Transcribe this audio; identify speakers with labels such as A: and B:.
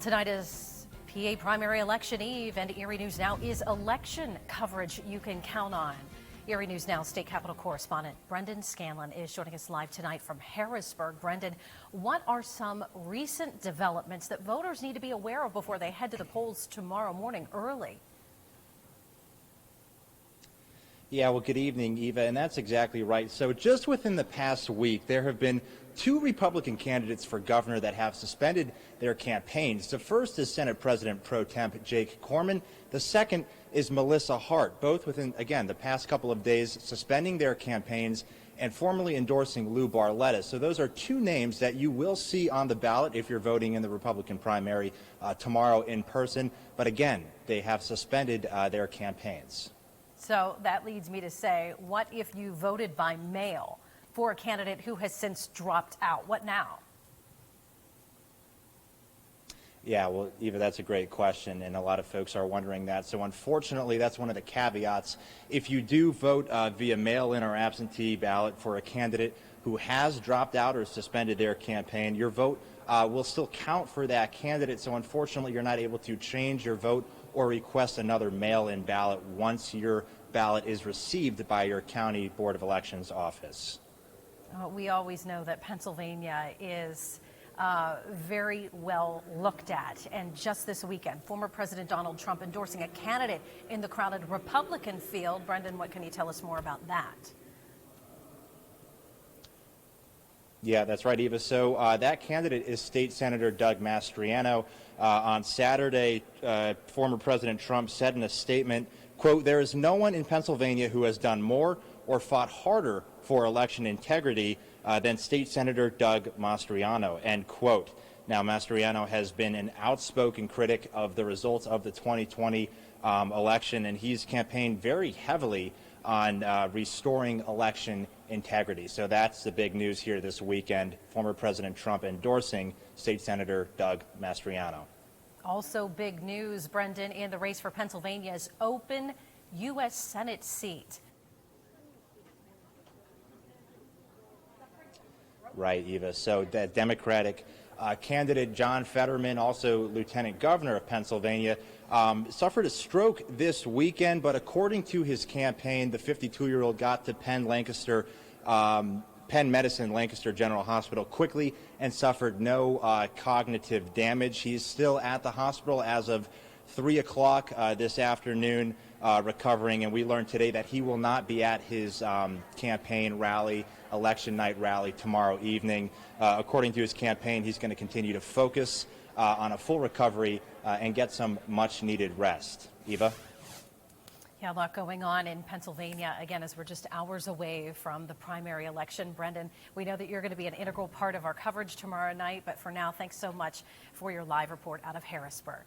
A: Tonight is PA primary election eve, and Erie News Now is election coverage you can count on. Erie News Now state capitol correspondent Brendan Scanlon is joining us live tonight from Harrisburg. Brendan, what are some recent developments that voters need to be aware of before they head to the polls tomorrow morning early?
B: Yeah, well, good evening, Eva, and that's exactly right. So just within the past week, there have been two Republican candidates for governor that have suspended their campaigns. The first is Senate President Pro Temp Jake Corman. The second is Melissa Hart, both within, again, the past couple of days, suspending their campaigns and formally endorsing Lou Barletta. So those are two names that you will see on the ballot if you're voting in the Republican primary tomorrow in person. But again, they have suspended their campaigns.
A: So that leads me to say, what if you voted by mail for a candidate who has since dropped out? What now?
B: Yeah, well, Eva, that's a great question, and a lot of folks are wondering that. So unfortunately, that's one of the caveats. If you do vote via mail-in or absentee ballot for a candidate who has dropped out or suspended their campaign, your vote will still count for that candidate. So unfortunately, you're not able to change your vote or request another mail-in ballot once your ballot is received by your county board of elections office.
A: We always know that Pennsylvania is very well looked at, and just this weekend, former President Donald Trump endorsing a candidate in the crowded Republican field. Brendan, what can you tell us more about that?
B: Yeah, that's right, Eva. So that candidate is State Senator Doug Mastriano. On Saturday, former President Trump said in a statement, quote, "There is no one in Pennsylvania who has done more or fought harder for election integrity than State Senator Doug Mastriano," end quote. Now, Mastriano has been an outspoken critic of the results of the 2020 election, and he's campaigned very heavily on restoring election integrity. So that's the big news here this weekend. Former President Trump endorsing State Senator Doug Mastriano.
A: Also big news, Brendan, in the race for Pennsylvania's open U.S. Senate seat.
B: Right, Eva. So the Democratic candidate John Fetterman, also Lieutenant Governor of Pennsylvania, suffered a stroke this weekend, but according to his campaign, the 52-year-old got to Penn Medicine Lancaster General Hospital quickly and suffered no cognitive damage. He's still at the hospital as of 3 o'clock this afternoon, recovering, and we learned today that he will not be at his campaign rally, election night rally tomorrow evening. According to his campaign, he's going to continue to focus on a full recovery and get some much-needed rest. Eva?
A: Yeah, a lot going on in Pennsylvania, again, as we're just hours away from the primary election. Brendan, we know that you're going to be an integral part of our coverage tomorrow night, but for now, thanks so much for your live report out of Harrisburg.